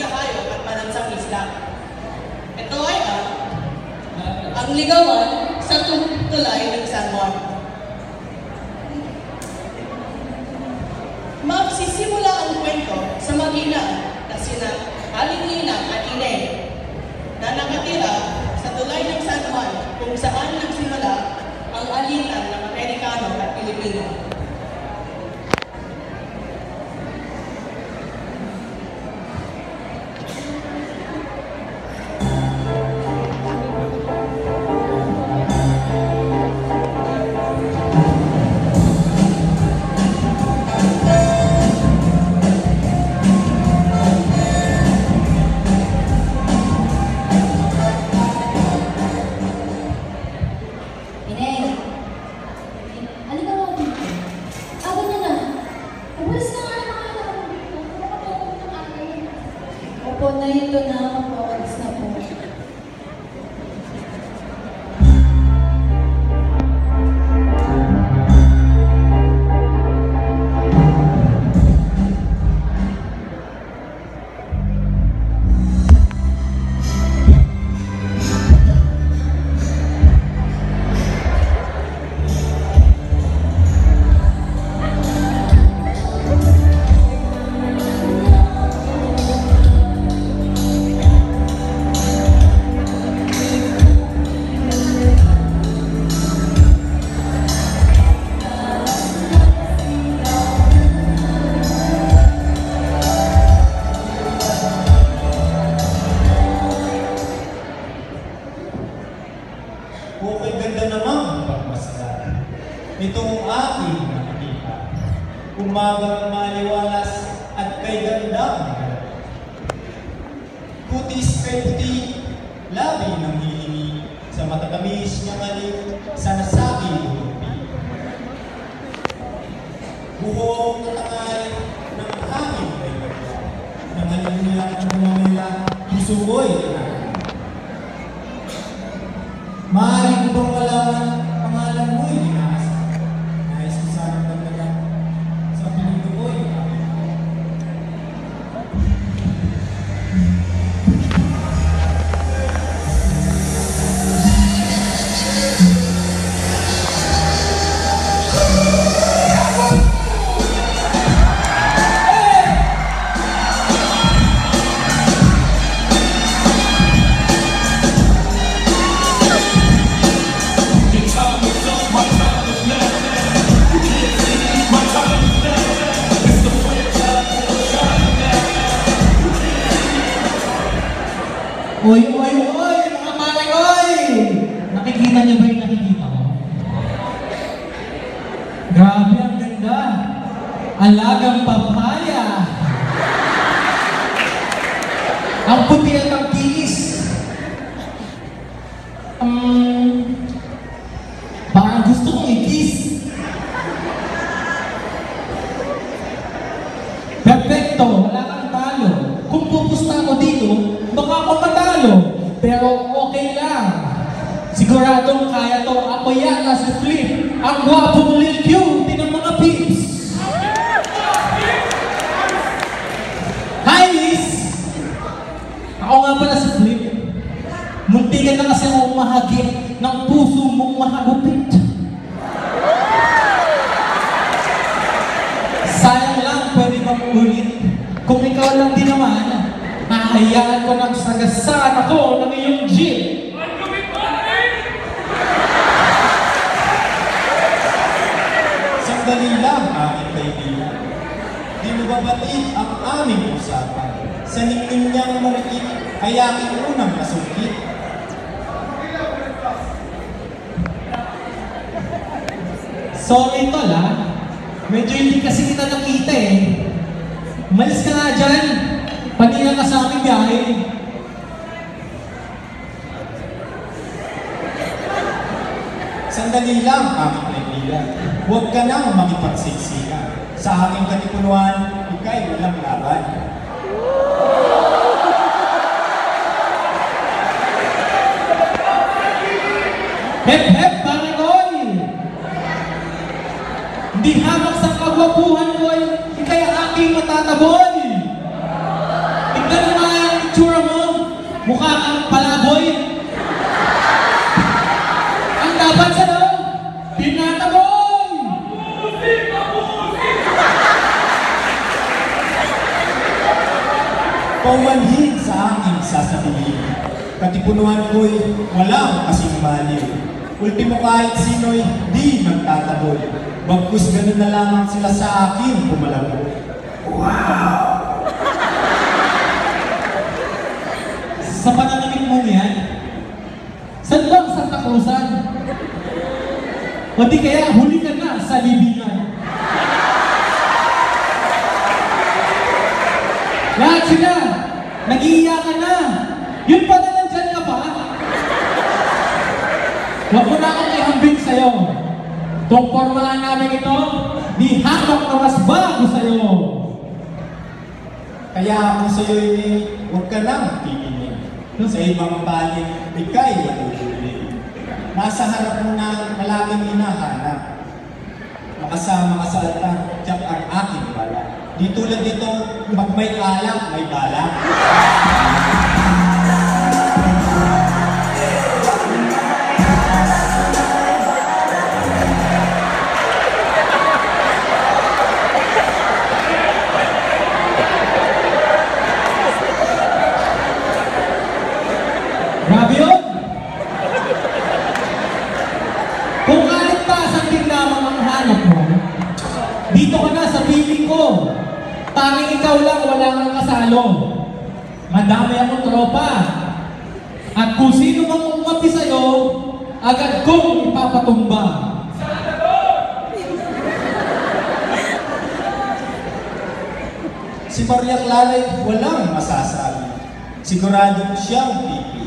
siya kayo at manansang isla. Ito ay ang ligawan sa tulay ng San Juan. Magsisimula ang kwento sa mag-ina na sina Aling Lina at Inay na nakatira sa tulay ng San Juan kung saan nagsimula ang alitan ng Amerikano at Pilipino. Po na ito na, magpawalis na po. Okay, ganda namang pagmasdan. Itong aking nakikita. Umagang maliwalas at kay gandang kutis kay puti, labi ng hihingi sa matatamis niyang alin sa nasaging lupi. Buhong natangay ng hangin kay ganda. Nangalan niya ang mga nila, puso ko'y maaaring ko bang malaman pangalan mo'y inaasa? Nais ko sanang dagdagan sa pinito ko'y Oy, oy, oy! Mga pare, oy! Nakikita niyo ba yung nakikita ko? Grabe, ang ganda! Alagang papaya! Ang puti at ang kinis! Parang gusto kong i-kiss! Perfecto! Wala kang talo! Kung pupusta ako dito, baka ako matalo, pero okay lang. Siguradong kaya to. Ako yata si Flip, ang gwapong Lil Cutie ng mga peeps. Hi, Liz! Ako nga pala si Flip. Muntikan na kasi akong mahagi ng puso mong mahagupit. Sayang lang, pwede bang ulit? Kung ikaw lang din naman, mahayaan ko ng sagasaan ako ng iyong jeep. sandali lang, aking kaibigan. Di mo babatid ang aming usapan. Sa ningning niyang mariit ay aking unang nasungkit. Sorry tol ha, medyo hindi kasi kita nakita eh. Umalis ka nga dyan, panila ka sa aming biyahe. Sandali lang, aking kaibigan. Huwag ka nang makipagsiksikan. Sa aking katipunuan, ika'y walang laban. Hep hep, Panagoy! Hindi hamak sa kagwapuhan ko ay ikay aking matataboy! Tignan mo nga Mukha kang palaboy. Ang dapat sa'yo, tinataboy! Paumanhin sa aking sasabihin. Katipunuan ko'y walang kasing maliw. Ultimo kahit sino'y di magtataboy. Bagkus ganun na lamang sila sa akin pumalabo. Sa pananamit mo yan, saan ba ang Santa Cruzan? O di kaya huli ka na sa libingan. Lahat sila, nag-iiyakan na. Yun pa na nandyan ka pa. Huwag mo na akong ihambing sa'yo. Kung pormahan namin ito, di hakak na mas bago sa'yo. Kaya ako sa'yo'y huwag ka nang pipinin. Sa ibang panig, ika'y matutuloy. Nasa harap mo na palaging hinahanap. Makasama ka sa altar, tiyak ang aking bala. Di tulad dito, pag may alak, may bala. Grabe yun! Kung kaligtasan din lamang ang hanap mo, dito ka na sa piling ko. Tanging ikaw lang wala kang kasalo. Madami akong tropa. At kung sino mang umapi sa'yo, agad kong ipapatumba. Si Maria Clara walang masasabi. Siguradong siyang pipi.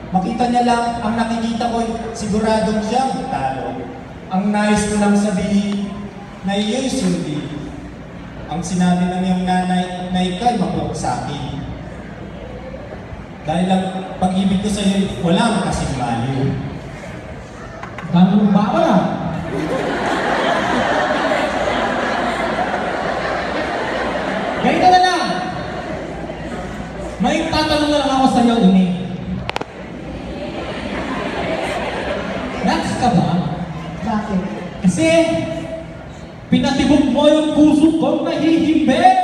Makita niya lang ang nakikita ko'y siguradong siyang talo. Ang nais ko lang sabihin na iyo'y sundi. Ang sinabi ng iyong nanay na ika'y maklok sa akin. Dahil ang pag-ibig ko sa iyo, walang kasing maliw. Tanong ba ka na? Ganito na lang. May tatanong na lang ako sa iyo, Ini. Next ka ba? Bakit? Kasi pinatibok mo yung puso kong nahihimbing!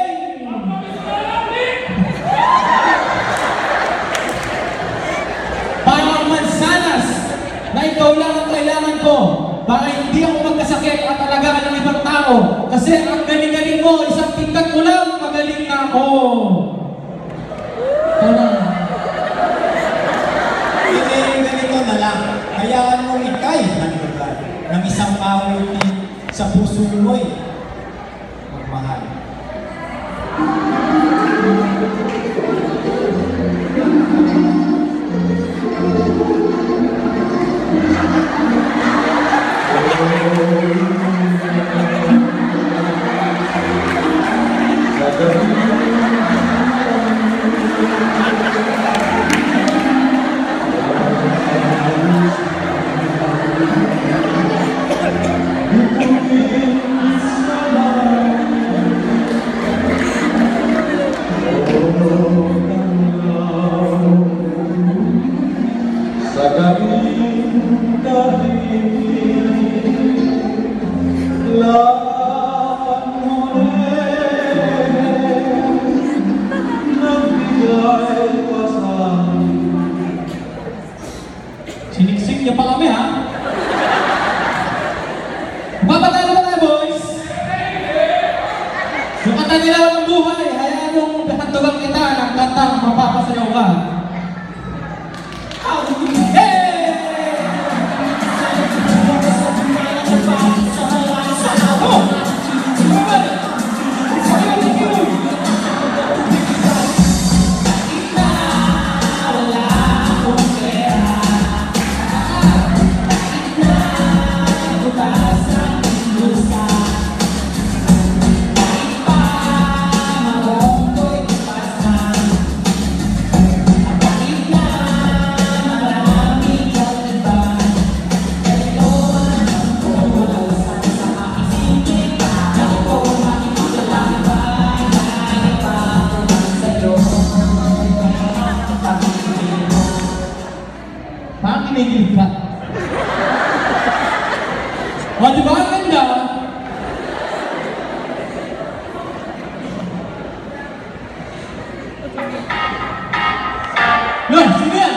Parang mansanas na ikaw lang ang kailangan ko para hindi ako magkasakit at alagaan ng ibang tao. Kasi ang galing-galing mo, isang tingkat mo lang, magaling na ako. Ito na. Ganito na lang. Hayaan mo ika'y nanlugar ng isang awit sa puso mo'y magmahal. Siniksik niya pa kami, ha? Papatalo na tayo, boys! Yung kanta nila ng buhay, hayaan yung handugang kita ng kantang mapapasayaw ka. No, sino yan?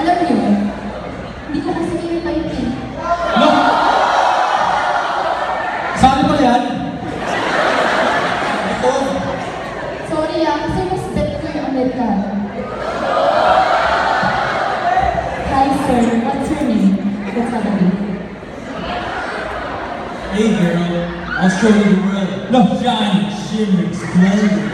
Alam niyo, hindi ko kasi kayo type eh. No! Saan pa yan? Ito, Sorry kasi mas bet ko yung Amerikano. Hi sir, what's your name? What's that name? Hey girl, I'll show you the world. No. Shine, shimmering, splendid.